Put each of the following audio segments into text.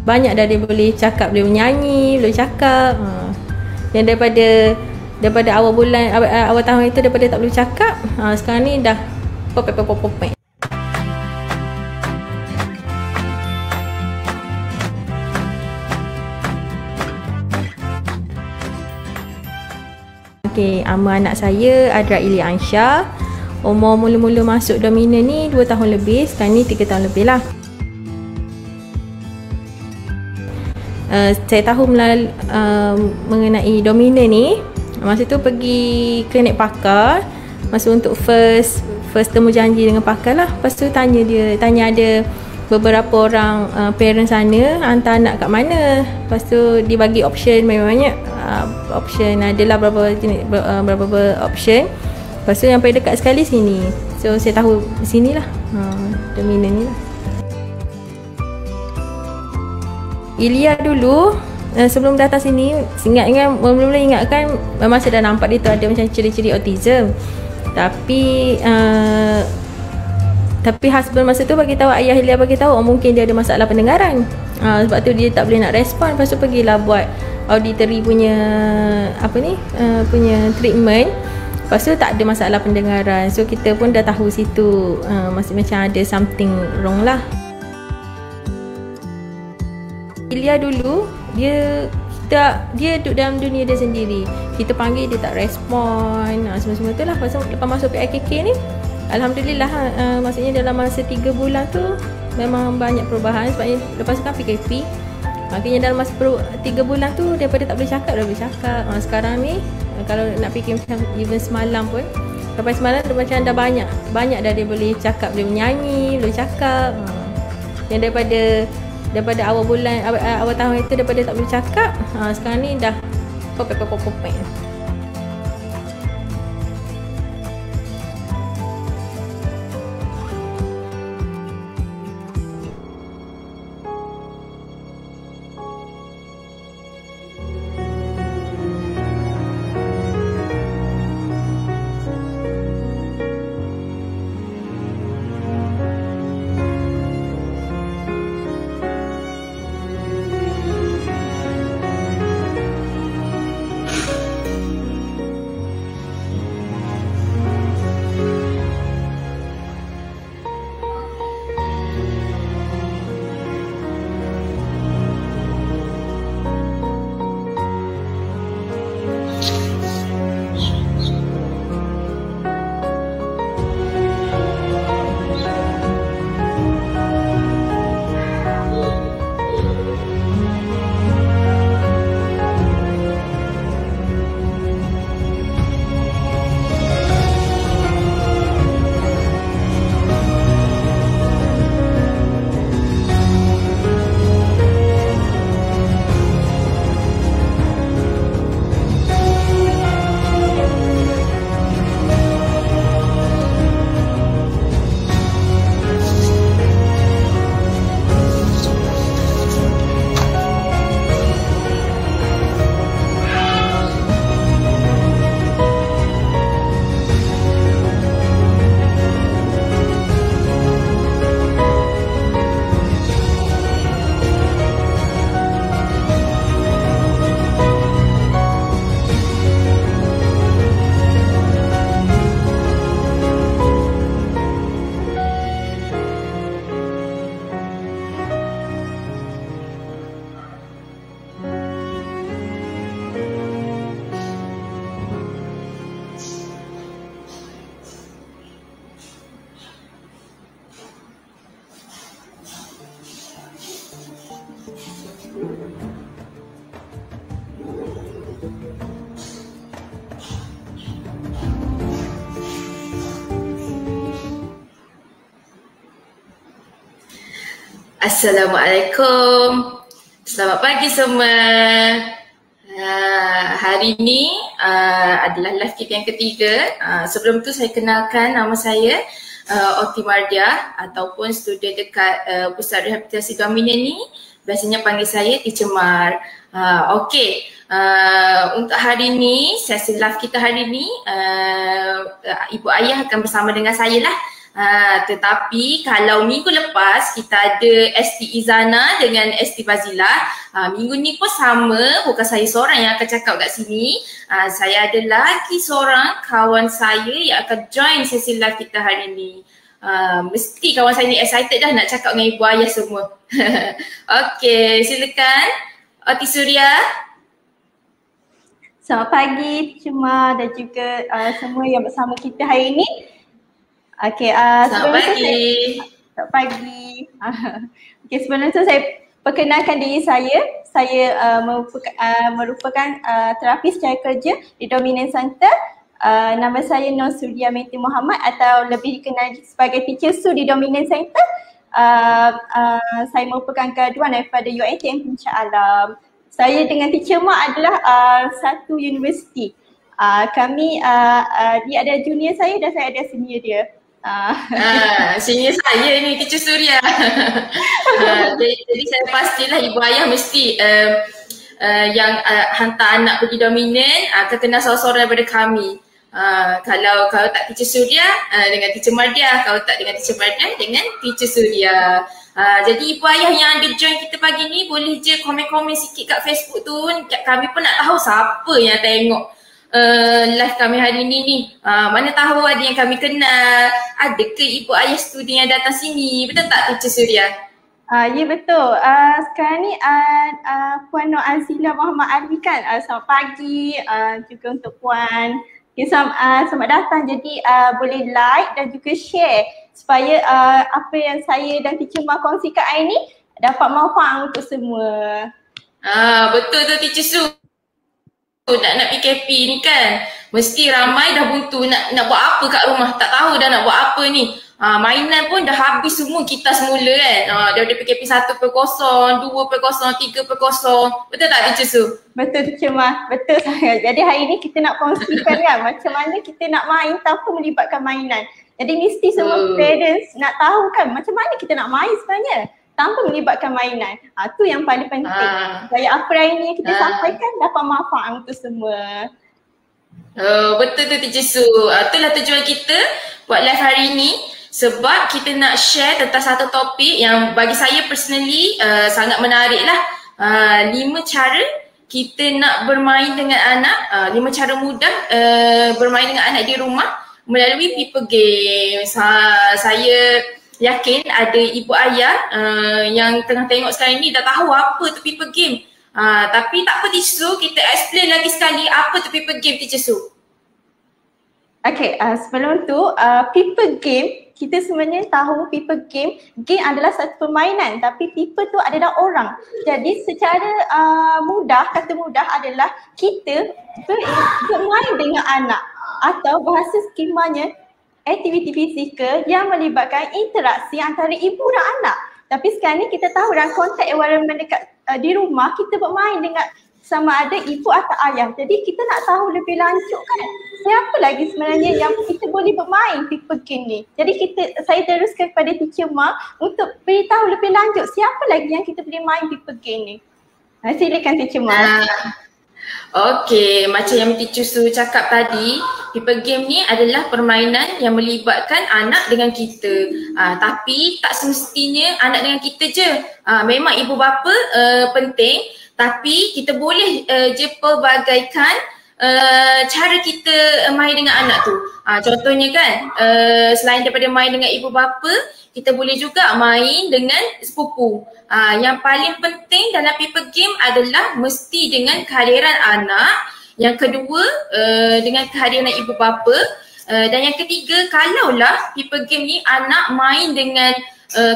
banyak dah dia boleh cakap, boleh menyanyi, boleh cakap. Yang daripada awal bulan, awal tahun itu daripada tak boleh cakap, sekarang ni dah popek. Okay, nama anak saya Adraili Ansha. Umur mula-mula masuk Domina ni 2 tahun lebih, sekarang ni 3 tahun lebih lah. Saya tahu mengenai Domina ni masa tu pergi klinik pakar, masa untuk first temu janji dengan pakar lah. Lepas tu tanya ada beberapa orang parent sana hantar anak kat mana. Lepas tu dibagi option banyak-banyak. Option adalah berapa option. Lepas tu yang paling dekat sekali sini. So saya tahu sini lah, Domina ni lah. Ilya dulu sebelum datang sini, mula-mula ingatkan memang saya dah nampak dia tu ada macam ciri-ciri autism. Tapi husband masa tu bagi tahu, ayah Ilya bagi tahu mungkin dia ada masalah pendengaran. Sebab tu dia tak boleh nak respon. Lepas tu pergilah buat auditory punya punya treatment. Lepas tu tak ada masalah pendengaran. So kita pun dah tahu situ masih macam ada something wrong lah. Ilya dulu dia duduk dalam dunia dia sendiri. Kita panggil dia tak respon, semua-semua tu lah. Lepas masuk PIKK ni, alhamdulillah, maksudnya dalam masa 3 bulan tu memang banyak perubahan. Sebabnya lepas tu kan PKP, maknanya dalam masa 3 bulan tu daripada tak boleh cakap dah boleh cakap. Sekarang ni kalau nak fikir macam even semalam pun, sampai semalam tu macam dah banyak dah dia boleh cakap, boleh menyanyi, boleh cakap. Yang daripada awal tahun itu daripada tak boleh cakap, sekarang ni dah popek. Assalamualaikum. Selamat pagi semua. Hari ini adalah live kita yang ketiga. Sebelum tu saya kenalkan, nama saya Oti Mardia ataupun student dekat Pusat Rehabilitasi Domina ni. Biasanya panggil saya Teacher Mar. Okey. Untuk hari ni, sesi live kita hari ni, Ibu Ayah akan bersama dengan saya lah. Tetapi kalau minggu lepas kita ada ST Izana dengan ST Fazilah, minggu ni pun sama, bukan saya seorang yang akan cakap kat sini. Saya ada lagi seorang kawan saya yang akan join sesi live kita hari ni. Mesti kawan saya ni excited dah nak cakap dengan ibu ayah semua. Okey, silakan Oti Suria. Selamat pagi Cuma dan juga semua yang bersama kita hari ini. Okey, selamat pagi. Selamat pagi. Okey, sebelum itu saya perkenalkan diri saya. Saya merupakan terapis secara kerja di Dominant Center. Nama saya Nur Suria Meti Muhammad atau lebih dikenal sebagai Teacher Su di Dominant Center. Saya merupakan graduan daripada UiTM Pencak Alam. Saya dengan Teacher Mak adalah satu universiti. Kami, dia ada junior saya dan saya ada senior dia. Senior saya ni Teacher Suria. Jadi saya pastilah ibu ayah mesti yang hantar anak pergi Dominant akan kenal seorang-seorang daripada kami. Kalau tak Teacher Suria dengan Teacher Mardia, kalau tak dengan Teacher Mardia dengan Teacher Suria. Jadi ibu ayah yang ada join kita pagi ni boleh je komen-komen sikit kat Facebook tu. Kami pun nak tahu siapa yang tengok live kami hari ni. Mana tahu ada yang kami kenal. Ada ke ibu ayah student yang datang sini? Betul tak Teacher Suria? Ya betul. Sekarang ni Puan Nur Azila Muhammad Ali kan. Selamat pagi juga untuk Puan. Okay, selamat datang. Jadi boleh like dan juga share supaya apa yang saya dan Teacher Ma kongsikan hari ni dapat manfaat untuk semua. Betul tu Teacher Su. Nak PKP ni kan mesti ramai dah buntu nak buat apa kat rumah, tak tahu dah nak buat apa ni. Mainan pun dah habis semua kita semula kan. Daripada PKP 1/0, 2/0, 3/0. Betul tak Teacher Su? Betul Teacher Ma, betul sangat. Jadi hari ni kita nak kongsikan kan macam mana kita nak main tanpa melibatkan mainan. Jadi mesti semua parents nak tahu kan macam mana kita nak main sebenarnya tanpa melibatkan mainan. Tu yang paling penting. Supaya apa hari ni yang kita sampaikan dapat manfaat untuk semua. Betul tu Teacher Su. Itulah tujuan kita buat live hari ni. Sebab kita nak share tentang satu topik yang bagi saya personally sangat menarik lah. 5 cara kita nak bermain dengan anak, 5 cara mudah bermain dengan anak di rumah melalui people games. Saya yakin ada ibu ayah yang tengah tengok sekarang ni dah tahu apa tu people game. Tapi tak apa Teacher Su, kita explain lagi sekali apa tu people game Teacher Su. Okay, sebelum tu people game, kita sebenarnya tahu people game adalah satu permainan tapi people tu adalah orang. Jadi secara kata mudah adalah kita bermain dengan anak atau bahasa skemanya aktiviti fizikal yang melibatkan interaksi antara ibu dan anak. Tapi sekarang ni kita tahu dalam konteks environment dekat di rumah kita bermain dengan sama ada ibu atau ayah. Jadi kita nak tahu lebih lanjut kan siapa lagi sebenarnya yang kita boleh bermain people game ni. Jadi saya teruskan kepada Teacher Ma untuk beritahu lebih lanjut siapa lagi yang kita boleh main people game ni. Silakan Teacher Ma. Okey, macam yang Teacher Su cakap tadi, people game ni adalah permainan yang melibatkan anak dengan kita. Tapi tak semestinya anak dengan kita je. Memang ibu bapa penting, tapi kita boleh je pelbagaikan cara kita main dengan anak tu. Contohnya kan, selain daripada main dengan ibu bapa, kita boleh juga main dengan sepupu. Yang paling penting dalam people game adalah mesti dengan kehadiran anak. Yang kedua, dengan kehadiran ibu bapa. Dan yang ketiga, kalaulah people game ni anak main dengan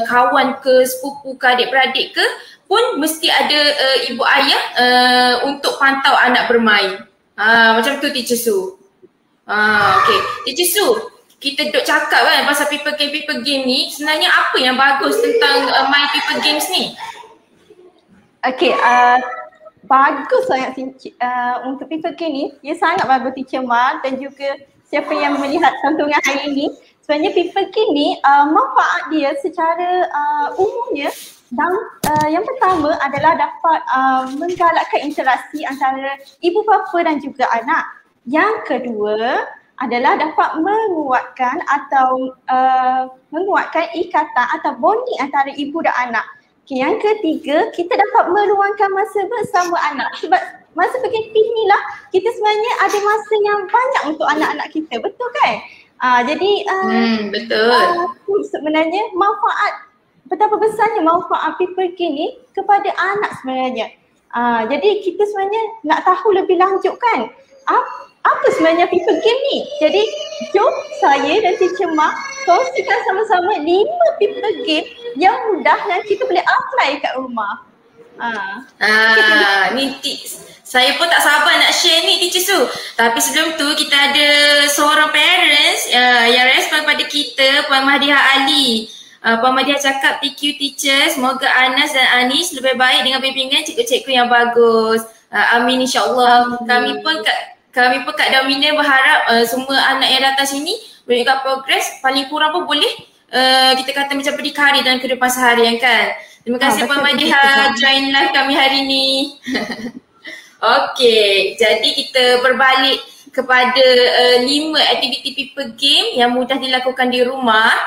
kawan ke, sepupu ke, adik-beradik ke, pun mesti ada ibu ayah untuk pantau anak bermain. Macam tu Teacher Su. Okay, Teacher Su, kita duk cakap kan pasal people game ni, sebenarnya apa yang bagus tentang main people games ni? Okay, bagus sangat untuk people game ni, dia sangat bagus Teacher Ma dan juga siapa yang melihat tontonan hari ini. Sebenarnya people game ni manfaat dia secara umumnya dan yang pertama adalah dapat menggalakkan interaksi antara ibu bapa dan juga anak. Yang kedua, adalah dapat menguatkan atau menguatkan ikatan atau bonding antara ibu dan anak. Okay, yang ketiga, kita dapat meluangkan masa bersama anak. Sebab masa PKP inilah kita sebenarnya ada masa yang banyak untuk anak-anak kita. Betul kan? Jadi betul. Sebenarnya manfaat, betapa besarnya manfaat people game ni kepada anak sebenarnya. Jadi kita sebenarnya nak tahu lebih lanjut kan, apa sebenarnya people game ni. Jadi jom saya dan Teacher Mak kongsikan sama-sama 5 people game yang mudah yang kita boleh apply kat rumah. Ni saya pun tak sabar nak share ni Teacher Su. Tapi sebelum tu kita ada seorang parents yang respon pada kita, Puan Mahdiah Ali. Puan Mahdiah cakap, "TQ teacher, semoga Anas dan Anis lebih baik dengan bimbingan cikgu-cikgu yang bagus. Amin insya-Allah." Kami pun kat Dominion berharap semua anak yang datang sini menunjukkan progres, paling kurang pun boleh kita kata macam berdikari dalam kehidupan seharian kan. Terima kasih Puan Mahdiah join live kami hari ni. Okey, jadi kita berbalik kepada 5 aktiviti people game yang mudah dilakukan di rumah.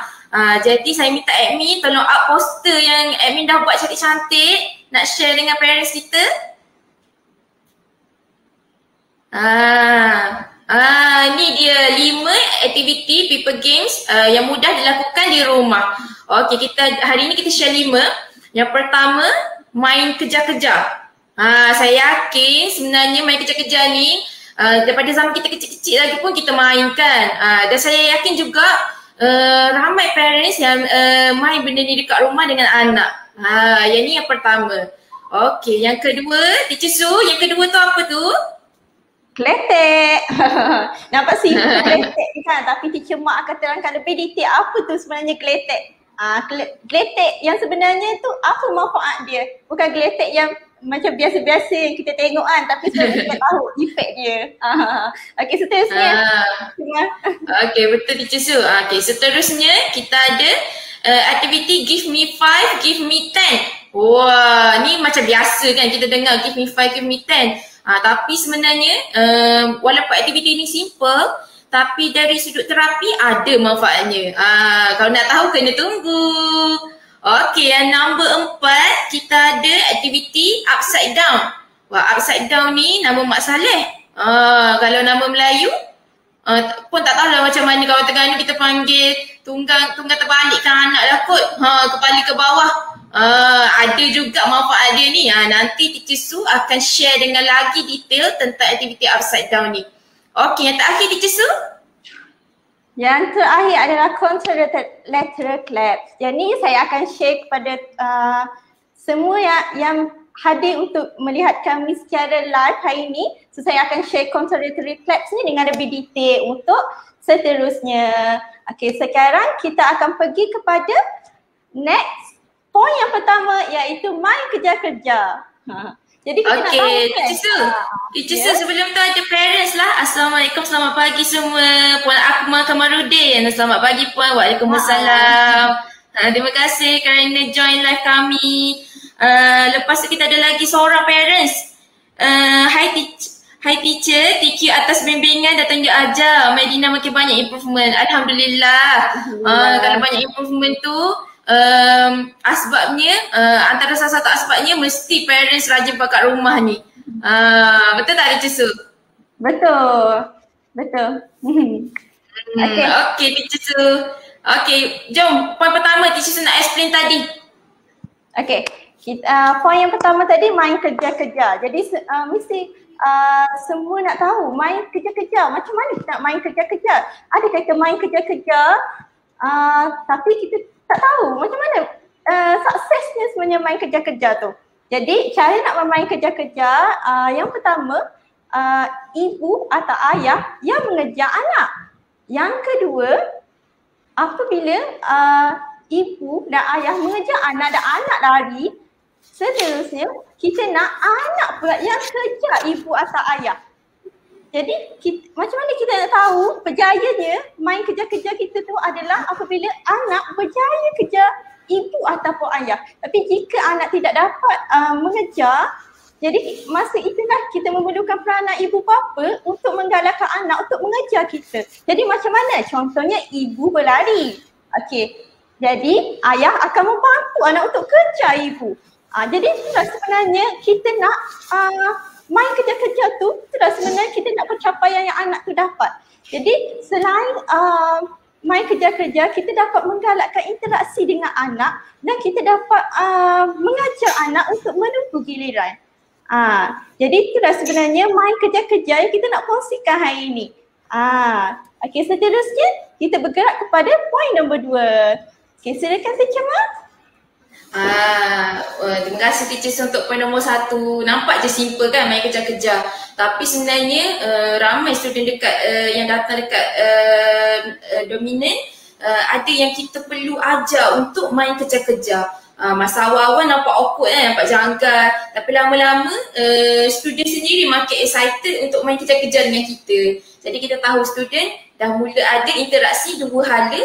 Jadi saya minta admin tolong up poster yang admin dah buat cantik-cantik, nak share dengan parents kita. Ni dia 5 aktiviti people games yang mudah dilakukan di rumah. Okey, hari ni kita share 5. Yang pertama, main kejar-kejar. Saya yakin sebenarnya main kejar-kejar ni daripada zaman kita kecil-kecil lagi pun kita mainkan. Dan saya yakin juga ramai parents yang main benda ni dekat rumah dengan anak. Yang ni yang pertama. Okey, yang kedua, Teacher Su, yang kedua tu apa tu? Kletek. Nampak simple kletek ni kan, tapi Teacher Mak akan terangkan lebih detail apa tu sebenarnya kletek. Kletek yang sebenarnya tu apa manfaat dia? Bukan kletek yang macam biasa-biasa yang kita tengok kan, tapi sebenarnya kita tahu efek dia. Okey, seterusnya. Okey, betul Teacher Su. Okey, seterusnya kita ada aktiviti Give Me 5, Give Me 10. Wah, ni macam biasa kan kita dengar Give Me 5, Give Me 10. Tapi sebenarnya walaupun aktiviti ni simple, tapi dari sudut terapi ada manfaatnya. Kalau nak tahu kena tunggu. Okey, yang nombor 4 kita ada aktiviti Upside Down. Wah, Upside Down ni nama Mak Saleh. Kalau nama Melayu pun tak tahulah macam mana kalau Terengganu kita panggil tunggang terbalikkan anak lah kot. Kepala ke bawah. Ada juga manfaat dia ni. Nanti Teacher Su akan share dengan lagi detail tentang aktiviti Upside Down ni. Okey, yang terakhir Teacher Su? Yang terakhir adalah contralateral claps. Yang ni saya akan share kepada semua yang hadir untuk melihat kami secara live hari ini. So saya akan share contralateral claps ni dengan lebih detail untuk seterusnya. Okey, sekarang kita akan pergi kepada next point yang pertama, iaitu main kejar-kejar. Jadi kita nak tahu kan? Teacher Su, sebelum tu ada parents lah. Assalamualaikum, selamat pagi semua. Puan Akmal Kamarudin, selamat pagi Puan. Waalaikumsalam. Terima kasih kerana join live kami. Lepas tu kita ada lagi seorang parents. Hi teacher, TQ atas bimbingan dan tunjuk ajar. Medina makin banyak improvement. Alhamdulillah. Kalau banyak improvement tu asbabnya, antara salah satu asbabnya mesti parents rajin pakat rumah ni. Betul tak Teacher Su? Betul. Okay Teacher Su. Okay, jom point pertama Teacher Su nak explain tadi. Okay, point yang pertama tadi main kejar-kejar. Jadi mesti semua nak tahu main kejar-kejar. Macam mana kita nak main kejar-kejar? Ada kita main kejar-kejar tapi kita tak tahu macam mana suksesnya sebenarnya main kejar-kejar tu. Jadi cara nak bermain kejar-kejar, yang pertama ibu atau ayah yang mengejar anak. Yang kedua, apabila ibu dan ayah mengejar anak dan anak lari, seterusnya kita nak anak pula yang kejar ibu atau ayah. Jadi macam mana kita nak tahu berjayanya main kejar-kejar kita tu adalah apabila anak berjaya kejar ibu ataupun ayah. Tapi jika anak tidak dapat mengejar Jadi masa itulah kita memerlukan peranan ibu bapa untuk menggalakkan anak untuk mengejar kita. Jadi macam mana? Contohnya ibu berlari. Okey. Jadi ayah akan membantu anak untuk kejar ibu. Jadi itulah sebenarnya kita nak main kejar-kejar tu, itulah sebenarnya kita nak pencapaian yang anak tu dapat. Jadi selain main kejar-kejar, kita dapat menggalakkan interaksi dengan anak dan kita dapat mengajar anak untuk menunggu giliran. Jadi itulah sebenarnya main kejar-kejar yang kita nak kongsikan hari ini. Okey, seterusnya kita bergerak kepada poin nombor 2. Okey, silakan Teacher Mak. Terima kasih teacher untuk poin nombor 1. Nampak je simple kan main kejar-kejar. Tapi sebenarnya ramai student dekat yang datang dekat dominant ada yang kita perlu ajar untuk main kejar-kejar. Masa awal-awal nampak awkward kan, nampak janggal. Tapi lama-lama student sendiri makin excited untuk main kejar-kejar dengan kita. Jadi kita tahu student dah mula ada interaksi dua hala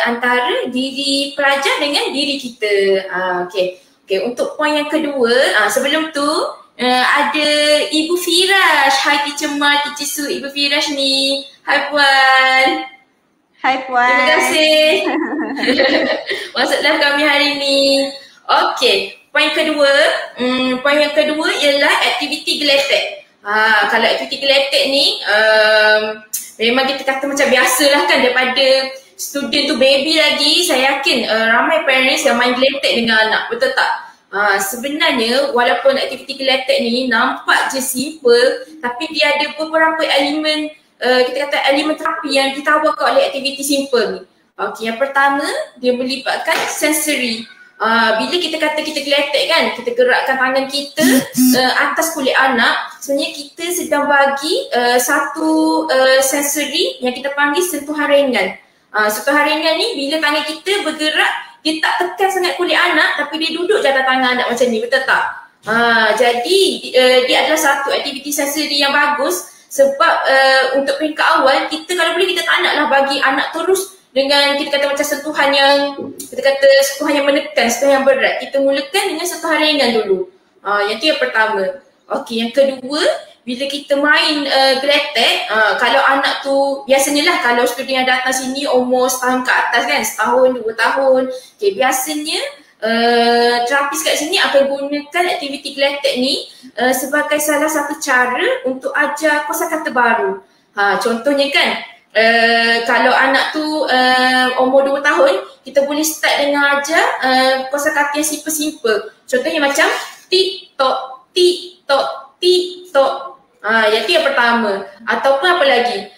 antara diri pelajar dengan diri kita. Okay, untuk poin yang kedua, sebelum tu ada Ibu Firash. Hai Teacher Mar, Teacher Su, Ibu Firash ni. Hai Puan. Hai Puan. Terima kasih masuk live kami hari ni. Okey, poin yang kedua ialah aktiviti geletek. Kalau aktiviti geletek ni memang kita kata macam biasalah kan, daripada student tu baby lagi, saya yakin ramai parents yang main geletek dengan anak, betul tak? Sebenarnya walaupun aktiviti geletek ni nampak je simple, tapi dia ada beberapa elemen, kita kata elemen terapi yang ditawarkan oleh aktiviti simple ni. Okey, yang pertama dia melibatkan sensory. Bila kita kata kita geletek kan, kita gerakkan tangan kita atas kulit anak, sebenarnya kita sedang bagi satu sensory yang kita panggil sentuhan ringan. Sentuhan ringan ni bila tangan kita bergerak, dia tak tekan sangat kulit anak tapi dia duduk je atas tangan anak macam ni, betul tak? Jadi dia adalah satu aktiviti sensory yang bagus. Sebab untuk peringkat awal, kita kalau boleh kita tak naklah bagi anak terus dengan kita kata macam sentuhan yang, kita kata sentuhan yang menekan, sentuhan yang berat. Kita mulakan dengan sentuhan ringan dulu. Yang tu yang pertama. Okey, yang kedua, bila kita main geletek, kalau anak tu, biasanya lah kalau student yang datang sini umur setahun ke atas kan, setahun, 2 tahun. Okey, biasanya terapis kat sini akan gunakan aktiviti geletek ni sebagai salah satu cara untuk ajar kosakata baru. Contohnya kan, kalau anak tu umur 2 tahun, kita boleh start dengan ajar kosakata yang simple-simple. Contohnya macam tik-tok, tik-tok, tik-tok. Yang tu yang pertama. Ataupun apa lagi,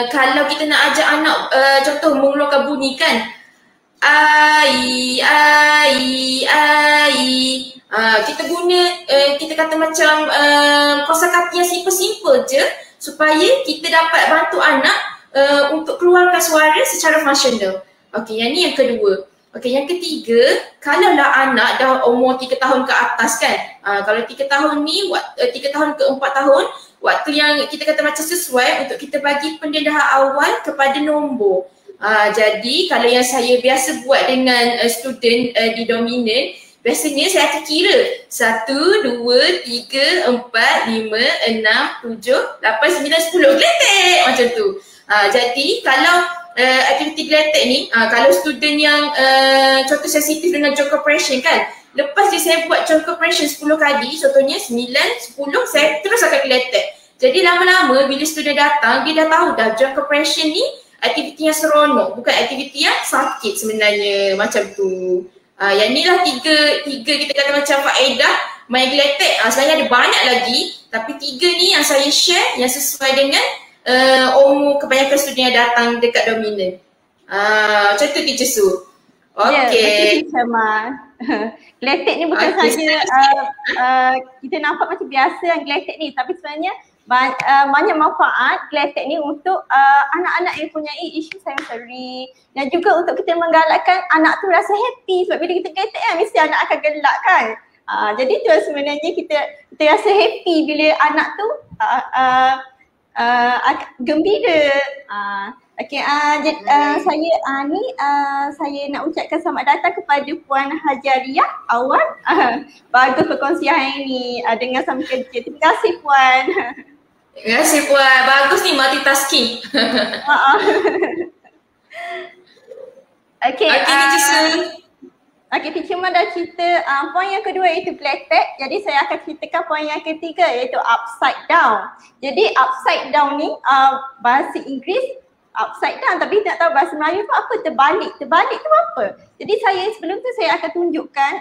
kalau kita nak ajar anak contoh mengeluarkan bunyi kan, ai, ai, ai. Kita guna, kita kata macam kosakata yang simple-simple je supaya kita dapat bantu anak untuk keluarkan suara secara fungsional. Okey, yang ni yang kedua. Okey, yang ketiga, kalaulah anak dah umur 3 tahun ke atas kan, kalau 3 tahun ni, 3 tahun ke 4 tahun, waktu yang kita kata macam sesuai untuk kita bagi pendedahan awal kepada nombor. Jadi kalau yang saya biasa buat dengan student di dominant, biasanya saya akan kira 1, 2, 3, 4, 5, 6, 7, 8, 9, 10 geletek macam tu. Jadi kalau aktiviti geletek ni, kalau student yang contoh sensitif dengan joint compression kan, lepas dia saya buat joint compression 10 kali, contohnya 9, 10, saya terus akan geletek. Jadi lama-lama bila student datang, dia dah tahu dah joint compression ni aktiviti yang seronok, bukan aktiviti yang sakit sebenarnya, macam tu. Yang ni lah tiga kita kata macam faedah main geletek. Sebenarnya ada banyak lagi, tapi 3 ni yang saya share yang sesuai dengan umur kebanyakan student yang datang dekat dominant. Macam tu Teacher Su. Okay. Ya, Teacher Mar. Geletek ni bukan saja kita nampak macam biasa yang geletek ni, tapi sebenarnya banyak manfaat geletek ni untuk anak-anak yang punya isu sensory, dan juga untuk kita menggalakkan anak tu rasa happy. Sebab bila kita geletek kan, mesti anak akan gelak kan. Jadi tu sebenarnya kita rasa happy bila anak tu gembira. Saya nak ucapkan selamat datang kepada Puan Hajariah Awan. Bagus perkongsian hari ini dengan sama kerja. Terima kasih Puan. Terima kasih Puan. Bagus ni multitasking. Teacher Ma dah cerita poin yang kedua iaitu black tag. Jadi saya akan ceritakan poin yang ketiga iaitu upside down. Jadi upside down ni bahasa Inggeris upside down, tapi tak tahu bahasa Melayu tu apa, terbalik. Terbalik tu apa? Jadi sebelum tu saya akan tunjukkan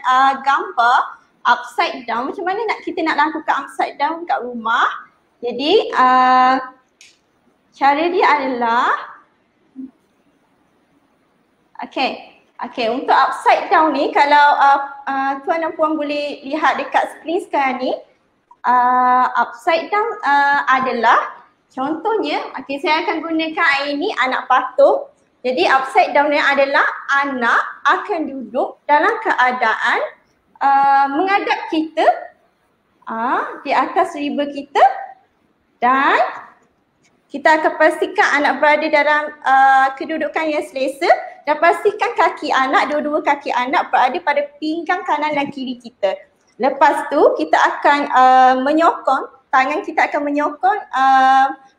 gambar upside down, macam mana kita nak lakukan upside down kat rumah. Jadi cara dia adalah untuk upside down ni, kalau tuan dan puan boleh lihat dekat skrin sekarang ni, upside down adalah contohnya, saya akan gunakan air ni anak patung. Jadi upside down ni adalah anak akan duduk dalam keadaan menghadap kita di atas riba kita, dan kita akan pastikan anak berada dalam kedudukan yang selesa, dan pastikan kaki anak, dua-dua kaki anak berada pada pinggang kanan dan kiri kita. Lepas tu kita akan menyokong, tangan kita akan menyokong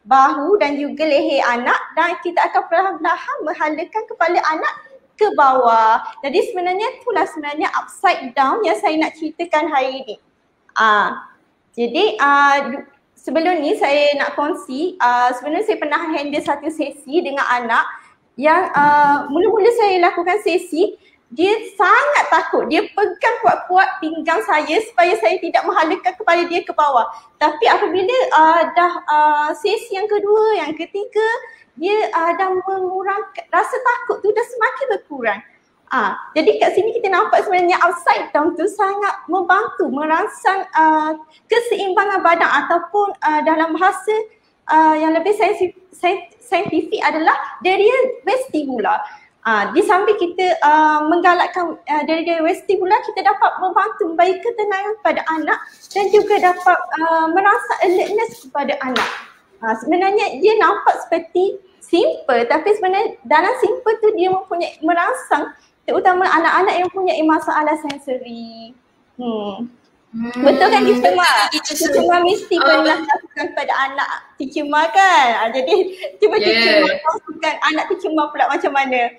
bahu dan juga leher anak, dan kita akan perlahan-lahan menghalakan kepala anak ke bawah. Jadi itulah sebenarnya upside down yang saya nak ceritakan hari ini. Jadi sebelum ni saya nak kongsi, sebenarnya saya pernah handle satu sesi dengan anak yang mula-mula saya lakukan sesi, dia sangat takut. Dia pegang kuat-kuat pinggang saya supaya saya tidak menghalakan kepala dia ke bawah. Tapi apabila dah sesi yang kedua, yang ketiga, dia dah mengurangkan, rasa takut tu dah semakin berkurang. Jadi kat sini kita nampak sebenarnya upside down tu sangat membantu merangsang keseimbangan badan, ataupun dalam bahasa yang lebih saintifik adalah darius vestibular. Di samping kita menggalakkan darius vestibular, kita dapat membantu memberi ketenangan kepada anak dan juga dapat merangsang alertness kepada anak. Sebenarnya dia nampak seperti simple, tapi sebenarnya dalam simple tu dia mempunyai merangsang, terutama anak-anak yang mempunyai masalah sensori. Betul kan Teacher Ma? Teacher Ma mesti pernah lakukan pada anak Teacher Ma kan? Jadi cuba Teacher Ma kongsikan anak Teacher Ma pula macam mana?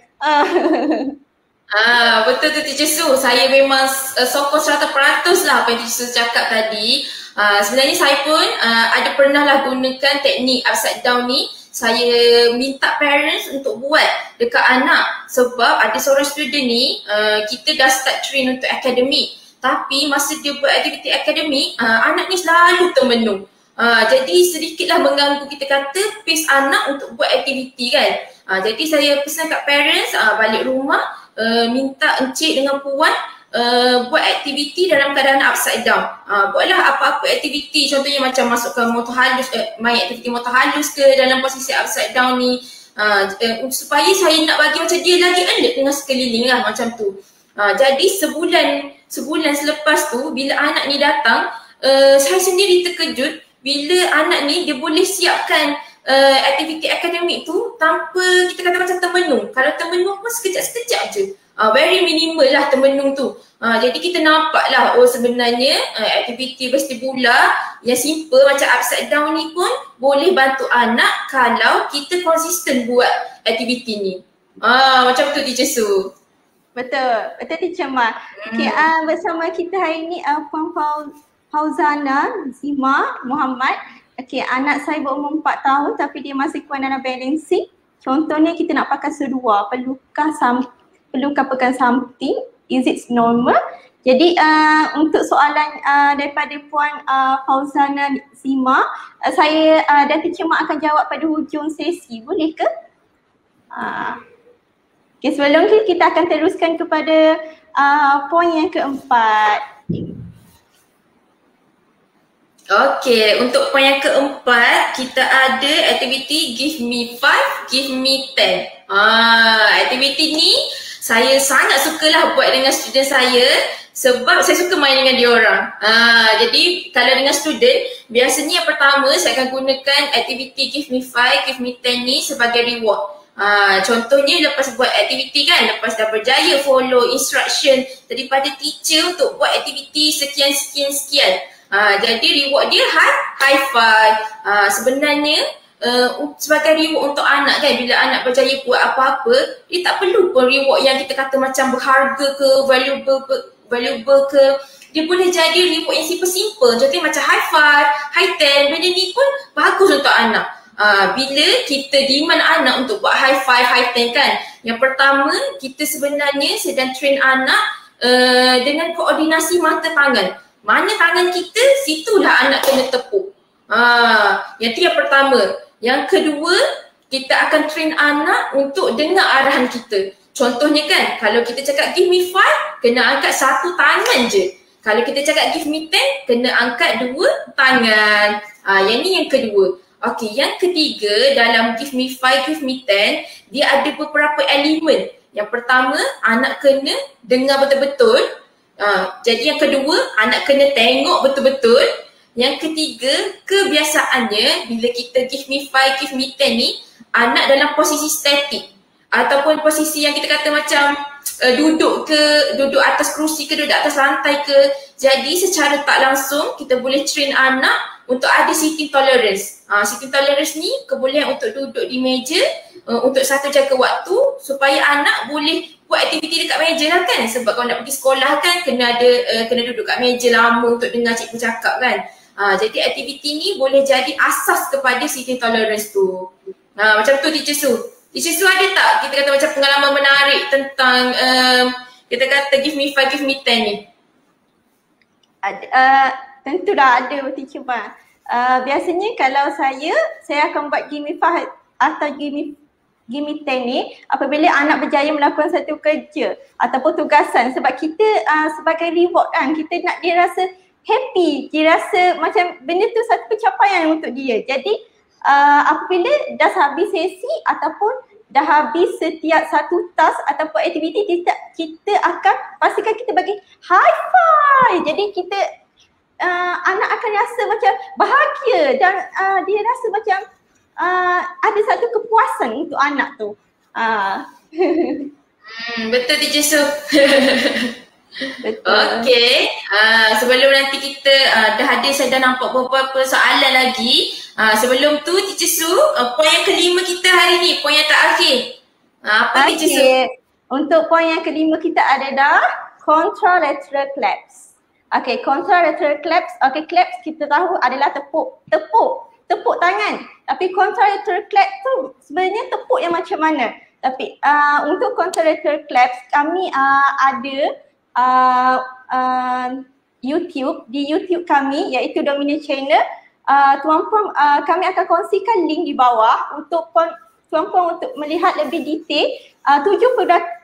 Betul tu Teacher Su. Saya memang sokong 100% lah apa yang Teacher Su cakap tadi. Sebenarnya saya pun ada pernah lah gunakan teknik upside down ni. Saya minta parents untuk buat dekat anak, sebab ada seorang student ni, kita dah start train untuk akademik, tapi masa dia buat aktiviti akademik, anak ni selalu termenung. Jadi sedikitlah mengganggu, kita kata, pace anak untuk buat aktiviti kan. Jadi saya pesan kat parents, balik rumah minta encik dengan puan buat aktiviti dalam keadaan upside down. Buatlah apa-apa aktiviti, contohnya macam masukkan motor halus, main aktiviti motor halus ke dalam posisi upside down ni, supaya saya nak bagi macam dia lagi alert dengan sekeliling lah macam tu. Jadi sebulan selepas tu, bila anak ni datang, saya sendiri terkejut bila anak ni dia boleh siapkan aktiviti akademik tu tanpa kita kata macam termenung. Kalau termenung pun sekejap-sekejap je. Very minimal lah termenung tu. Jadi kita nampak lah, sebenarnya aktiviti vestibular yang simple macam upside down ni pun boleh bantu anak kalau kita konsisten buat aktiviti ni. Macam tu Teacher Su. Betul Teacher Ma. Bersama kita hari ni Puan Fauzana Zima Muhammad. Anak saya berumur 4 tahun tapi dia masih kurang dalam balancing. Contohnya kita nak pakai seluar, perlukah pegang something, is it normal? Jadi untuk soalan daripada Puan Fauzana Zima, saya dan Teacher Ma akan jawab pada hujung sesi, boleh ke? Sebelum kita akan teruskan kepada poin yang keempat. Untuk poin yang keempat, kita ada aktiviti Give Me 5, Give Me 10. Aktiviti ni saya sangat sukalah buat dengan student saya, sebab saya suka main dengan dia orang. Jadi kalau dengan student, biasanya yang pertama saya akan gunakan aktiviti Give Me 5, Give Me 10 ni sebagai reward. Contohnya lepas buat aktiviti kan, lepas dah berjaya follow instruction daripada teacher untuk buat aktiviti sekian. Jadi reward dia high five. Sebenarnya sebagai reward untuk anak kan, bila anak berjaya buat apa-apa, dia tak perlu pun reward yang kita kata macam berharga ke, valuable ke. Dia boleh jadi reward yang simple-simple. Contohnya macam high five, high ten, benda ni pun bagus untuk anak. Bila kita demand anak untuk buat high five, high ten kan, yang pertama kita sebenarnya sedang train anak dengan koordinasi mata tangan. Mana tangan kita, situlah anak kena tepuk. Yang tu yang pertama. Yang kedua, kita akan train anak untuk dengar arahan kita. Contohnya kan, kalau kita cakap give me 5, kena angkat satu tangan je. Kalau kita cakap give me 10, kena angkat dua tangan. Yang ni yang kedua. Okey, yang ketiga dalam give me 5, give me 10, dia ada beberapa elemen. Yang pertama, anak kena dengar betul-betul. Jadi yang kedua, anak kena tengok betul-betul. Yang ketiga, kebiasaannya bila kita give me 5, give me 10 ni, anak dalam posisi statik ataupun posisi yang kita kata macam duduk atas kerusi ke, duduk atas lantai ke. Jadi secara tak langsung kita boleh train anak untuk ada sitting tolerance. Sitting tolerance ni kebolehan untuk duduk di meja untuk satu jangka waktu supaya anak boleh buat aktiviti dekat meja lah kan. Sebab kalau nak pergi sekolah kan kena duduk kat meja lama untuk dengar cikgu cakap kan. Jadi aktiviti ni boleh jadi asas kepada sitting tolerance tu. Macam tu Teacher Su. Teacher Su ada tak kita kata macam pengalaman menarik tentang kita kata give me 5, give me 10 ni? Tentu dah ada Teacher Wan. Biasanya kalau saya akan buat give me 5 atau give me 10 ni apabila anak berjaya melakukan satu kerja ataupun tugasan, sebab kita sebagai reward kan, kita nak dia rasa happy, dia rasa macam benda tu satu pencapaian untuk dia. Jadi apabila dah habis sesi ataupun dah habis setiap satu task ataupun aktiviti, kita akan pastikan kita bagi high five. Jadi kita anak akan rasa macam bahagia dan dia rasa macam ada satu kepuasan untuk anak tu. Betul Teacher Su. Betul. Okey, sebelum nanti kita saya dah nampak beberapa soalan lagi. Sebelum tu Teacher Su, poin yang kelima kita hari ni, poin yang terakhir. Apa Teacher Su? Untuk poin yang kelima kita adalah contralateral claps. Okey, contralateral claps. Okey, claps kita tahu adalah tepuk tangan. Tapi contralateral claps tu sebenarnya tepuk yang macam mana? Tapi untuk contralateral claps kami ada YouTube, di YouTube kami iaitu Dominant Channel. Tuan-puan kami akan kongsikan link di bawah untuk tuan-puan untuk melihat lebih detail 7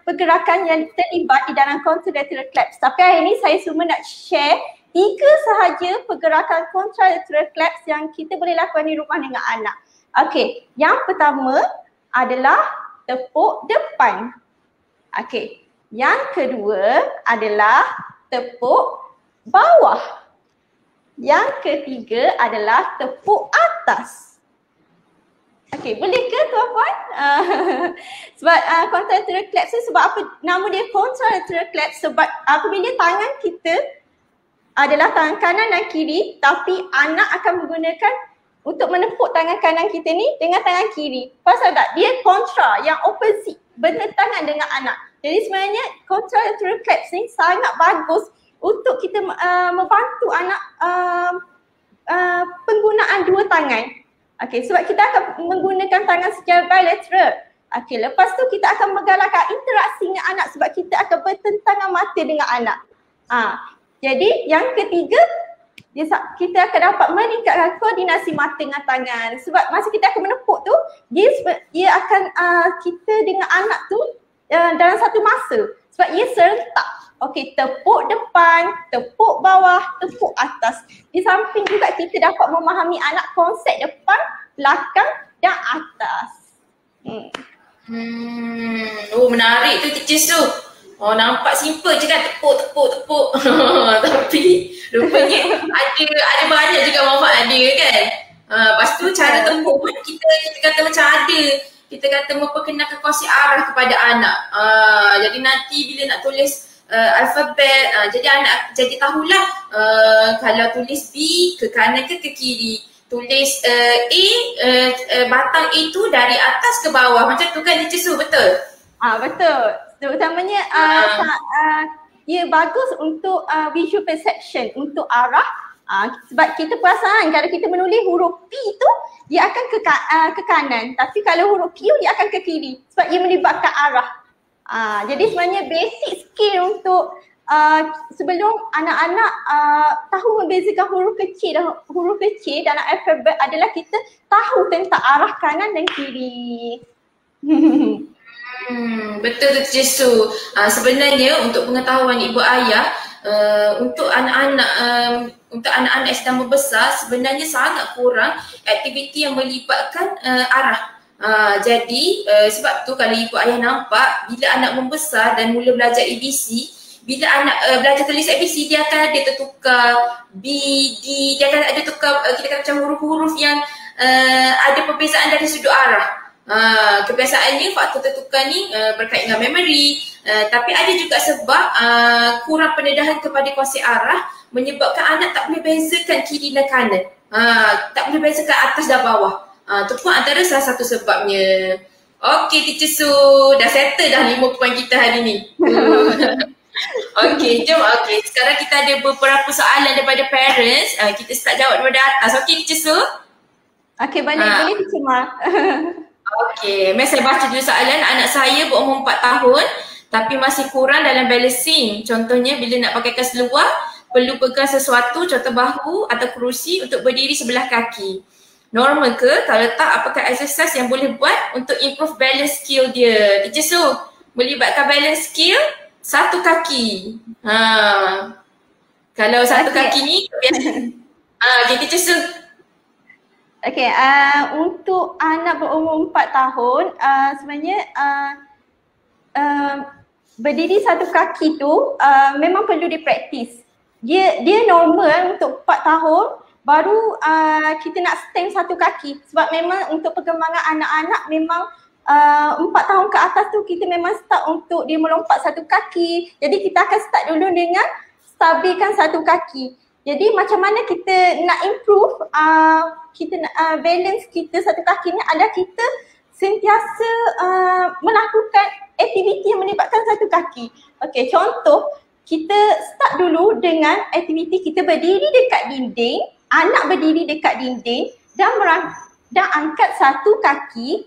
pergerakan yang terlibat di dalam contralateral claps. Tapi hari ini saya cuma nak share 3 sahaja pergerakan contralateral claps yang kita boleh lakukan di rumah dengan anak. Okey, yang pertama adalah tepuk depan. Okey, yang kedua adalah tepuk bawah. Yang ketiga adalah tepuk atas. Okey, boleh ke tuan-puan? Sebab contralateral claps tu, sebab apa nama dia contralateral claps? Sebab apabila tangan kita adalah tangan kanan dan kiri, tapi anak akan menggunakan untuk menepuk tangan kanan kita ni dengan tangan kiri. Pasal tak? Dia kontra, yang opposite, bertentangan dengan anak. Jadi sebenarnya contralateral claps ni sangat bagus untuk kita membantu anak penggunaan dua tangan. Okey, sebab kita akan menggunakan tangan secara bilateral. Okey, lepas tu kita akan menggalakkan interaksi dengan anak sebab kita akan bertentangan mata dengan anak. Jadi yang ketiga, kita akan dapat meningkatkan koordinasi mata dengan tangan. Sebab masa kita akan menepuk tu, dia akan kita dengan anak tu dalam satu masa. Sebab ia serentak. Okey, tepuk depan, tepuk bawah, tepuk atas. Di samping juga kita dapat memahami anak konsep depan, belakang dan atas. Oh, menarik tu Teacher Su. Oh, nampak simple je kan, tepuk. Tapi rupanya ada banyak juga manfaat dia kan. Lepas tu cara tepuk pun kita kata macam ada kita kata memperkenalkan konsep arah kepada anak. Jadi nanti bila nak tulis alfabet, jadi anak jadi tahulah kalau tulis B ke kanan ke kiri. Tulis A, batang A tu dari atas ke bawah. Macam tu kan Teacher Su, betul? Betul. Terutamanya ia bagus untuk visual perception, untuk arah. Sebab kita perasan kalau kita menulis huruf P tu dia akan ke kanan, tapi kalau huruf Q dia akan ke kiri sebab ia melibatkan arah. Jadi sebenarnya basic skill untuk sebelum anak-anak tahu membezakan huruf kecil dalam alfabet adalah kita tahu tentang arah kanan dan kiri. Betul tu Teacher Su. Sebenarnya untuk pengetahuan ibu ayah, untuk anak-anak yang sedang membesar sebenarnya sangat kurang aktiviti yang melibatkan arah. Jadi sebab tu kalau ibu ayah nampak bila anak membesar dan mula belajar ABC, bila anak belajar tulis ABC dia akan ada tertukar B, D, dia akan ada tukar kita kata macam huruf-huruf yang ada perbezaan dari sudut arah. Kebiasaannya faktor tertukar ni berkait dengan memory, tapi ada juga sebab kurang pendedahan kepada konsep arah menyebabkan anak tak boleh bezakan kiri dan kanan, tak boleh bezakan atas dan bawah. Tu pun antara salah satu sebabnya. Okey Teacher Su, dah settle dah 5 poin kita hari ni. Okey, jom. Okey, sekarang kita ada beberapa soalan daripada parents. Kita start jawab daripada atas. Okey Teacher Su? Okey, boleh Teacher Ma. Okey, mari saya baca dulu soalan. Anak saya berumur 4 tahun tapi masih kurang dalam balancing. Contohnya bila nak pakai kas luar, perlu pegang sesuatu, contoh bahu atau kerusi untuk berdiri sebelah kaki. Normal ke? Kalau tak, apakah exercise yang boleh buat untuk improve balance skill dia? Teacher Su, melibatkan balance skill satu kaki. Kalau satu kaki ni kebiasaan. Okay, Teacher Su. Okay, untuk anak berumur 4 tahun, sebenarnya berdiri satu kaki tu memang perlu dipraktis. Dia normal untuk 4 tahun baru kita nak stand satu kaki. Sebab memang untuk perkembangan anak-anak memang 4 tahun ke atas tu kita memang start untuk dia melompat satu kaki. Jadi kita akan start dulu dengan stabilkan satu kaki. Jadi macam mana kita nak improve, kita nak balance kita satu kaki ni adalah kita sentiasa melakukan aktiviti yang melibatkan satu kaki. Okey, contoh kita start dulu dengan aktiviti kita berdiri dekat dinding, anak berdiri dekat dinding dan angkat satu kaki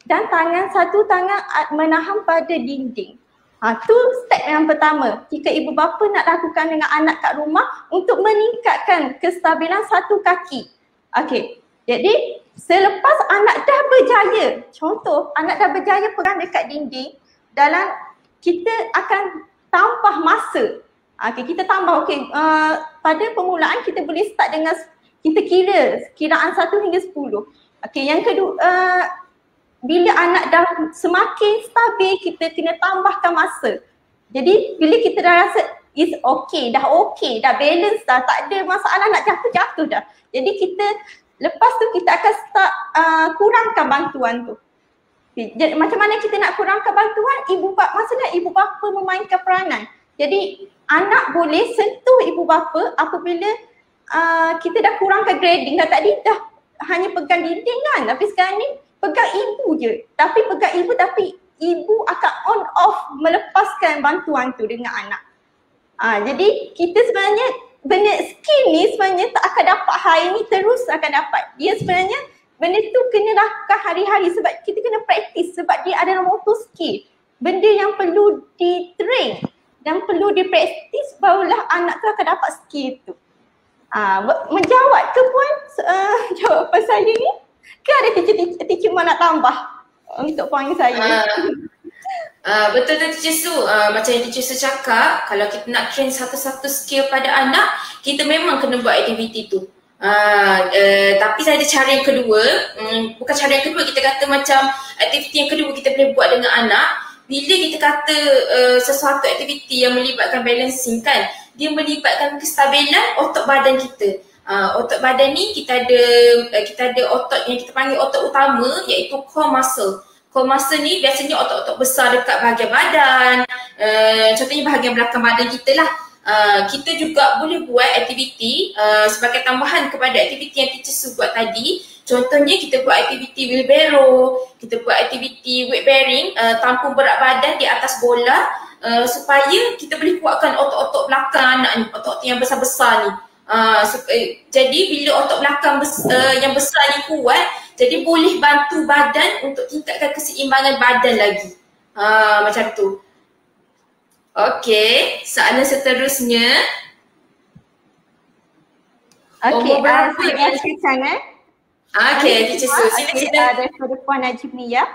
dan satu tangan menahan pada dinding. Tu step yang pertama. Jika ibu bapa nak lakukan dengan anak kat rumah untuk meningkatkan kestabilan satu kaki. Okey. Jadi selepas anak dah berjaya, contoh anak dah berjaya pegang dekat dinding, kita akan tambah masa. Okey, kita tambah. Okey, pada permulaan kita boleh start dengan kita kiraan 1 hingga 10. Okey, yang kedua, bila anak dah semakin stabil, kita kena tambahkan masa. Jadi bila kita dah rasa is okay, dah balance dah, tak ada masalah nak jatuh dah. Jadi kita lepas tu kita akan start kurangkan bantuan tu. Jadi, macam mana kita nak kurangkan bantuan? Maksudnya ibu bapa memainkan peranan. Jadi anak boleh sentuh ibu bapa apabila kita dah kurangkan grading. Tadi dah hanya pegang dinding kan, tapi sekarang ni pegang ibu je. Tapi ibu akan on off melepaskan bantuan tu dengan anak. Jadi kita sebenarnya benda skill ni sebenarnya tak akan dapat hari ni terus akan dapat. Dia sebenarnya benda tu kena lakukan hari-hari sebab kita kena praktis sebab dia adalah motor skill. Benda yang perlu di-train dan perlu dipraktis barulah anak tu akan dapat skill tu. Menjawab ke puan jawapan saya ni? Ke ada teacher nak tambah untuk poin saya? Betul tu Teacher Su. Macam yang Teacher Su cakap, kalau kita nak train satu-satu skill pada anak, kita memang kena buat aktiviti tu. Tapi saya ada cara yang kedua. Bukan cara yang kedua, kita kata macam aktiviti yang kedua kita boleh buat dengan anak. Bila kita kata sesuatu aktiviti yang melibatkan balancing kan, dia melibatkan kestabilan otot badan kita. Otot badan ni kita ada otot yang kita panggil otot utama iaitu core muscle. masa ni biasanya otot-otot besar dekat bahagian badan, contohnya bahagian belakang badan kita lah. Kita juga boleh buat aktiviti sebagai tambahan kepada aktiviti yang teacher Su buat tadi. Contohnya kita buat aktiviti wheelbarrow, kita buat aktiviti weight bearing, tampung berat badan di atas bola, supaya kita boleh kuatkan otot-otot belakang anak ni, otot-otot yang besar-besar ni. Jadi bila otot belakang yang besar ni kuat, jadi boleh bantu badan untuk tingkatkan keseimbangan badan lagi. Macam tu. Okey, soalan seterusnya. Okey, saya sangat. Okey, teacher Su, sila. Daripada Puan Najmiyah.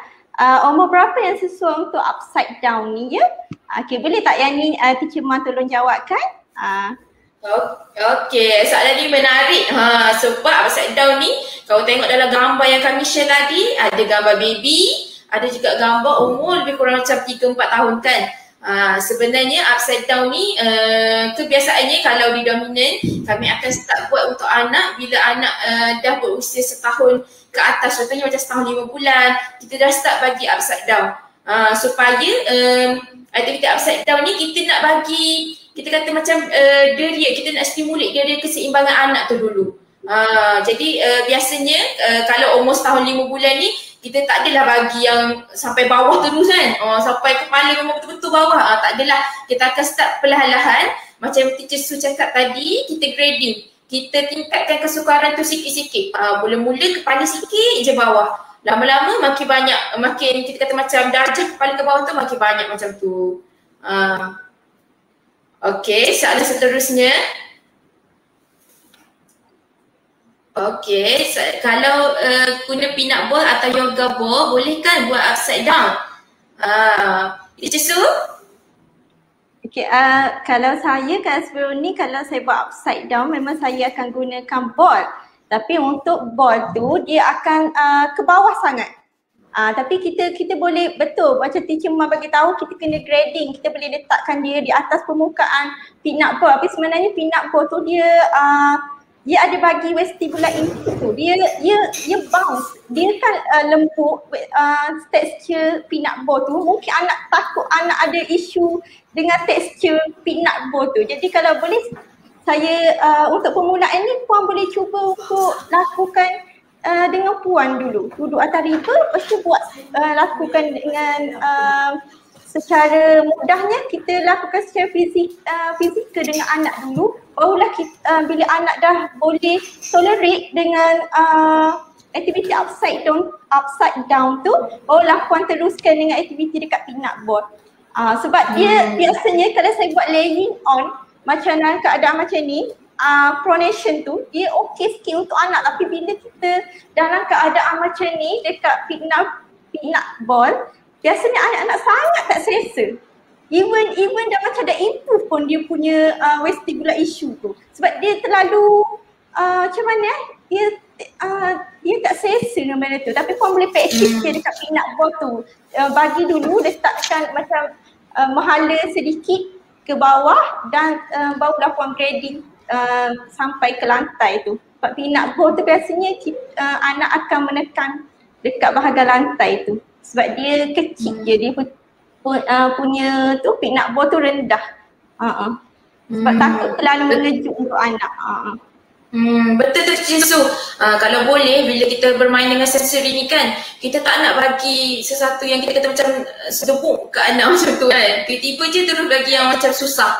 Umur berapa yang sesuai untuk upside down ni ya? Okey, boleh tak yang ni teacher Man tolong jawabkan? Okey, soalan ni menarik. Sebab upside down ni, kalau tengok dalam gambar yang kami share tadi, ada gambar baby, ada juga gambar umur lebih kurang macam 3-4 tahun kan. Sebenarnya upside down ni kebiasaannya kalau di dominant kami akan start buat untuk anak bila anak dah berusia setahun ke atas, contohnya macam setahun 5 bulan, kita dah start bagi upside down supaya aktiviti upside down ni kita nak bagi, kita kata macam kita nak stimulate dia keseimbangan anak tu dulu. Jadi biasanya kalau umur setahun 5 bulan ni kita tak adalah bagi yang sampai bawah terus kan, sampai kepala memang betul-betul bawah, tak adalah. Kita akan start perlahan-lahan macam teacher Su cakap tadi, kita grading, kita tingkatkan kesukaran tu sikit-sikit. Mula-mula kepala sikit je bawah, lama-lama makin banyak, makin kita kata macam darjah kepala ke bawah tu makin banyak macam tu. Okey, soalan seterusnya. Okey, kalau guna peanut ball atau yoga ball, boleh kan buat upside down? Teacher Su? Okey, kalau sebelum ni kalau saya buat upside down memang saya akan gunakan ball. Tapi untuk ball tu dia akan ke bawah sangat. Tapi kita boleh betul macam teacher Man bagi tahu, kita kena grading, kita boleh letakkan dia di atas permukaan peanut ball. Tapi sebenarnya peanut ball tu dia ada bagi vestibular input tu. Dia bounce. Dia kan lembut, tekstur peanut ball tu. Mungkin anak takut anak ada isu dengan tekstur peanut ball tu. Jadi kalau boleh saya untuk permulaan ni puan boleh cuba untuk lakukan dengan puan dulu. Duduk atas river, lepas tu lakukan dengan secara mudahnya, kita lakukan secara fizikal dengan anak dulu. Barulah bila anak dah boleh tolerate dengan aktiviti upside down tu, barulah puan teruskan dengan aktiviti dekat peanut ball. Sebab dia biasanya kalau saya buat laying on macam dalam keadaan macam ni, pronation tu dia okey sikit untuk anak, tapi bila kita dalam keadaan macam ni dekat peanut ball, biasanya anak-anak sangat tak selesa. Even dah macam dah improve pun dia punya vestibular issue tu. Sebab dia terlalu macam mana dia tak selesa dengan benda tu. Tapi puan boleh praktis dia dekat peanut ball tu. Bagi dulu letakkan macam menghala sedikit ke bawah dan barulah puan grading sampai ke lantai tu. Sebab peanut ball tu biasanya anak akan menekan dekat bahagian lantai tu. Sebab dia kecil je, dia punya tu peanut ball tu rendah. Sebab takut terlalu mengejut untuk anak. Betul tu Cik Su. Kalau boleh bila kita bermain dengan sensori ni kan, kita tak nak bagi sesuatu yang kita kata macam sedebuk ke anak macam tu kan. Tiba-tiba je terus bagi yang macam susah.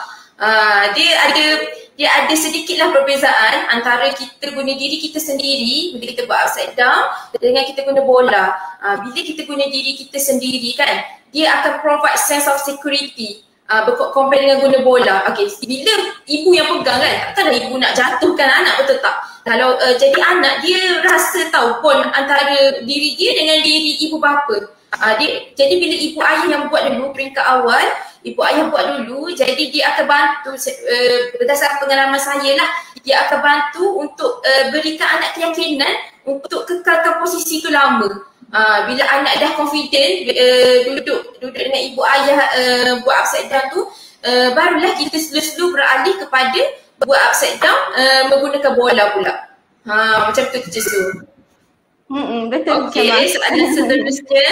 Dia ada sedikitlah perbezaan antara kita guna diri kita sendiri bila kita buat upside down dengan kita guna bola. Bila kita guna diri kita sendiri kan, dia akan provide sense of security. Compare dengan guna bola. Okay, bila ibu yang pegang kan, takkanlah ibu nak jatuhkan anak, betul tak? Kalau jadi anak, dia rasa tahu bond antara diri dia dengan diri ibu bapa. Jadi bila ibu ayah yang buat dulu peringkat awal, ibu ayah buat dulu, jadi dia akan bantu berdasarkan pengalaman saya lah, dia akan bantu untuk berikan anak keyakinan untuk kekalkan posisi tu lama. Bila anak dah confident duduk dengan ibu ayah buat upside down tu, barulah kita slow-slow beralih kepada buat upside down menggunakan bola pula. Macam tu Cik Su. Betul. Okey, soalan seterusnya.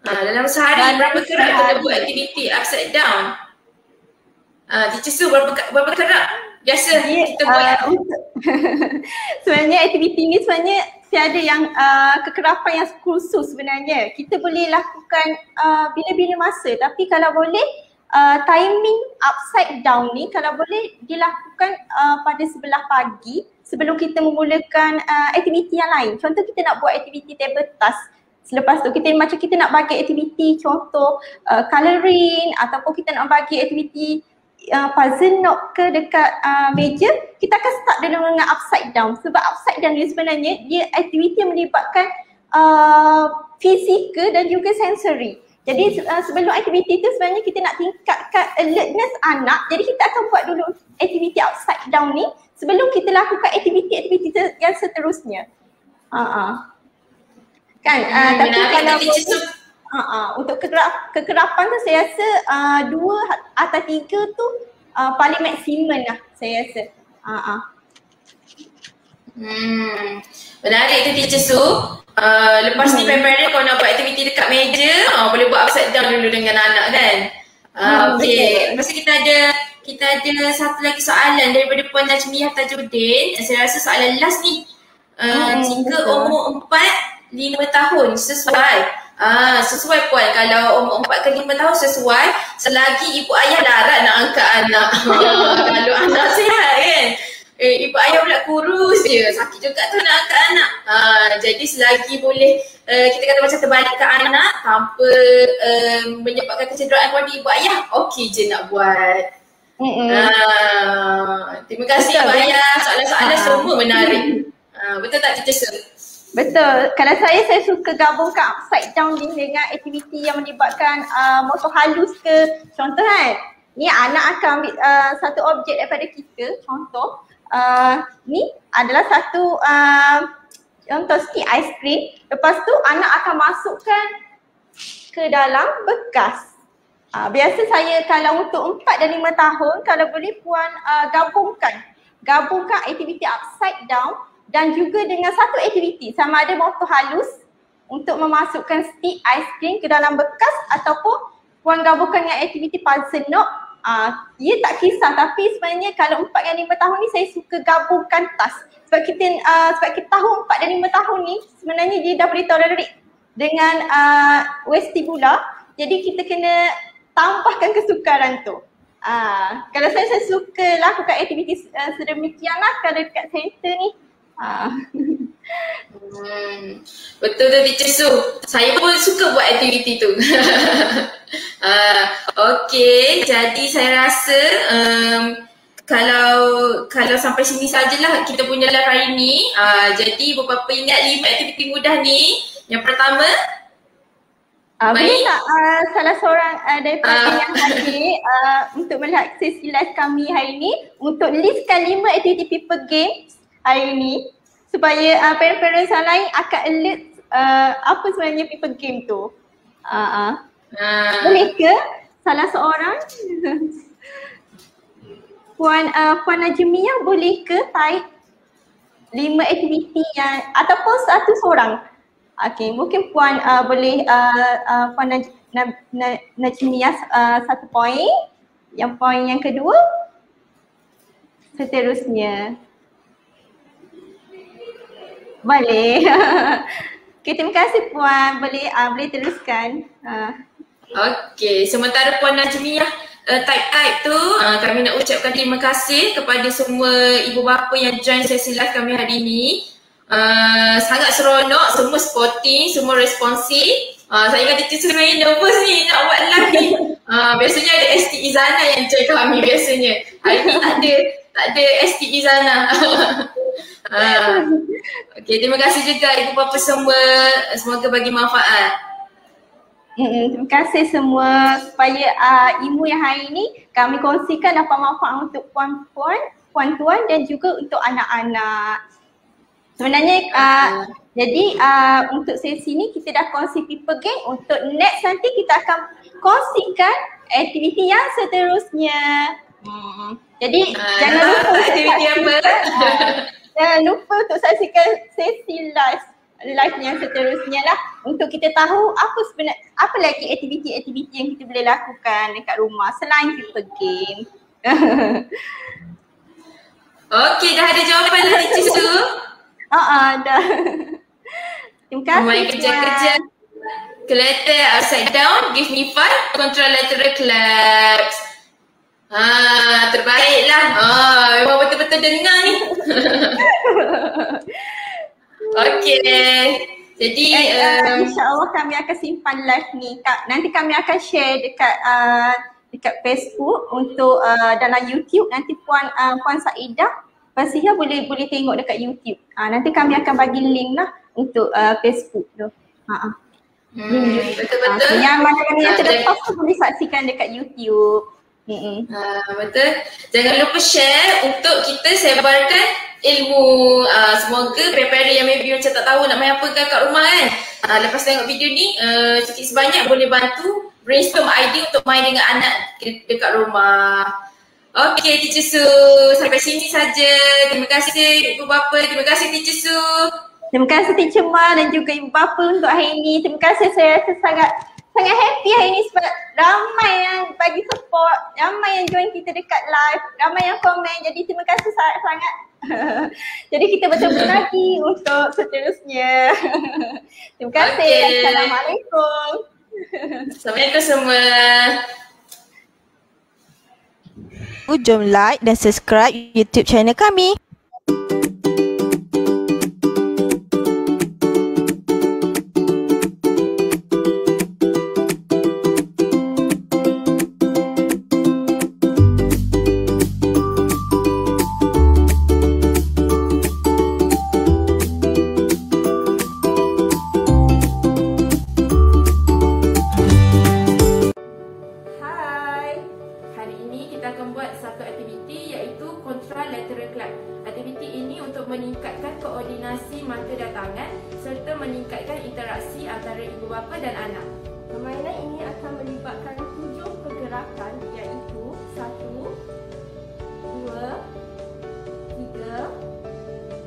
Dalam sehari berapa kerap kita buat aktiviti upside down? Teacher Su, berapa kerap biasa kita buat? Sebenarnya aktiviti ni sebenarnya tiada yang kekerapan yang khusus sebenarnya. Kita boleh lakukan bila-bila masa, tapi kalau boleh timing upside down ni kalau boleh dilakukan pada sebelah pagi sebelum kita memulakan aktiviti yang lain. Contoh kita nak buat aktiviti table task, selepas tu kita nak bagi aktiviti contoh colouring ataupun kita nak bagi aktiviti puzzle note ke dekat meja, kita akan start dulu dengan upside down. Sebab upside down ni sebenarnya dia aktiviti yang melibatkan fizikal dan juga sensory. Jadi sebelum aktiviti tu sebenarnya kita nak tingkatkan alertness anak. Jadi kita akan buat dulu aktiviti upside down ni sebelum kita lakukan aktiviti-aktiviti yang seterusnya. Kan? Tapi kalau untuk kekerapan tu saya rasa 2 atau 3 tu paling maksimum lah saya rasa. Menarik tu Teacher Su. Lepas ni prepare kau nak buat aktiviti dekat meja, boleh buat upside down dulu dengan anak kan. Okay, lepas tu kita ada satu lagi soalan daripada Puan Najmiyah Tajuddin. Saya rasa soalan last ni. Jika umur 4-5 tahun sesuai. Sesuai Puan, kalau umur 4 ke 5 tahun sesuai selagi ibu ayah larang nak angkat anak. Kalau anak sihat kan. Ibu ayah pula kurus je, sakit juga tu nak angkat anak. Jadi selagi boleh kita kata macam terbalikkan anak tanpa menyebabkan kecederaan kepada ibu ayah, okey je nak buat. Terima kasih Ibu Ayah, soalan-soalan semua menarik. Betul tak Teacher Su? Betul. Kalau saya suka gabungkan upside down ni dengan aktiviti yang melibatkan motor halus ke. Contoh kan, ni anak akan ambil satu objek daripada kita, contoh ni adalah satu contoh stick ice cream. Lepas tu anak akan masukkan ke dalam bekas. Biasa saya kalau untuk 4 dan 5 tahun, kalau boleh Puan gabungkan aktiviti upside down dan juga dengan satu aktiviti sama ada motor halus untuk memasukkan stick ice cream ke dalam bekas ataupun Puan gabungkan dengan aktiviti puzzle note. Dia tak kisah, tapi sebenarnya kalau 4 dan 5 tahun ni saya suka gabunggan task. Sebab kita tahu 4 dan 5 tahun ni sebenarnya dia dah boleh tolerate dengan vestibular. Jadi kita kena tambahkan kesukaran tu. Kalau saya suka lakukan aktiviti sedemikian lah kalau dekat center ni. Betul tu Teacher Su. Saya pun suka buat aktiviti tu. Okey, jadi saya rasa kalau sampai sini sajalah kita punya live hari ni. Jadi beberapa ingat 5 aktiviti mudah ni. Yang pertama, boleh tak salah seorang daripada yang hadir untuk melihat sesi live kami hari ni untuk listkan 5 aktiviti people games hari ni supaya parents yang lain akan alert apa sebenarnya people game tu. Boleh ke salah seorang? Puan Najmiyah boleh ke type 5 aktiviti yang ataupun satu seorang? Okey, mungkin Puan boleh Puan Najmiyah 1 poin. Yang poin yang kedua seterusnya. Boleh. Okay, terima kasih Puan. Boleh teruskan. Okey, sementara Puan Najmiyah type tu, kami nak ucapkan terima kasih kepada semua ibu bapa yang join sesi live kami hari ini. Sangat seronok, semua sporting, semua responsif. Saya ingat Teacher Su sebenarnya nervous ni nak buat live ni. Biasanya ada ST Izana yang join kami biasanya. Hari ni tak ada ST Izana. Okey, terima kasih juga ibu bapa semua. Semoga bagi manfaat. Terima kasih semua supaya ilmu yang hari ini kami kongsikan dapat manfaat untuk puan-puan, puan-tuan dan juga untuk anak-anak. Sebenarnya jadi untuk sesi ni kita dah kongsi people game. Untuk next nanti kita akan kongsikan aktiviti yang seterusnya. Jadi jangan lupa aktiviti apa? Jangan lupa untuk saksikan sesi live live yang seterusnya lah untuk kita tahu apa lagi aktiviti-aktiviti yang kita boleh lakukan dekat rumah selain people game. Okey, dah ada jawapan dah Teacher Su. Dah. Terima kasih. Main kerja-kerja. Letter upside down, give me 5, contralateral claps. Terbaiklah. Memang betul-betul dengar ni. Okey. Jadi insya-Allah kami akan simpan live ni. Nanti kami akan share dekat Facebook untuk dalam YouTube. Nanti Puan Saidah, Puan Siha boleh tengok dekat YouTube. Nanti kami akan bagi link lah untuk Facebook tu. Betul-betul. Yang mana-mana yang terlepas tu boleh saksikan dekat YouTube. Betul. Jangan lupa share untuk kita sebarkan ilmu. Semoga para-para yang maybe macam tak tahu nak main apa kat rumah kan. Lepas tengok video ni, sikit sebanyak boleh bantu brainstorm idea untuk main dengan anak dekat rumah. Okey Teacher Su, sampai sini saja. Terima kasih ibu bapa, terima kasih Teacher Su. Terima kasih Teacher Ma dan juga ibu bapa untuk hari ini. Terima kasih, saya rasa sangat happy hari ini sebab ramai yang bagi support, ramai yang join kita dekat live, ramai yang komen. Jadi terima kasih sangat-sangat. Jadi kita bertemu lagi untuk seterusnya. Terima kasih. Okay. Assalamualaikum. Assalamualaikum semua. Jom like dan subscribe YouTube channel kami. Contralateral clap. Aktiviti ini untuk meningkatkan koordinasi mata dan tangan serta meningkatkan interaksi antara ibu bapa dan anak. Permainan ini akan melibatkan 7 pergerakan iaitu 1, 2, 3,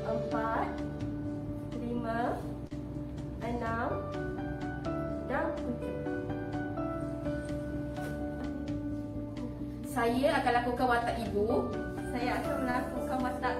4, 5, 6 dan 7. Saya akan lakukan watak ibu. Saya akan melakukan watak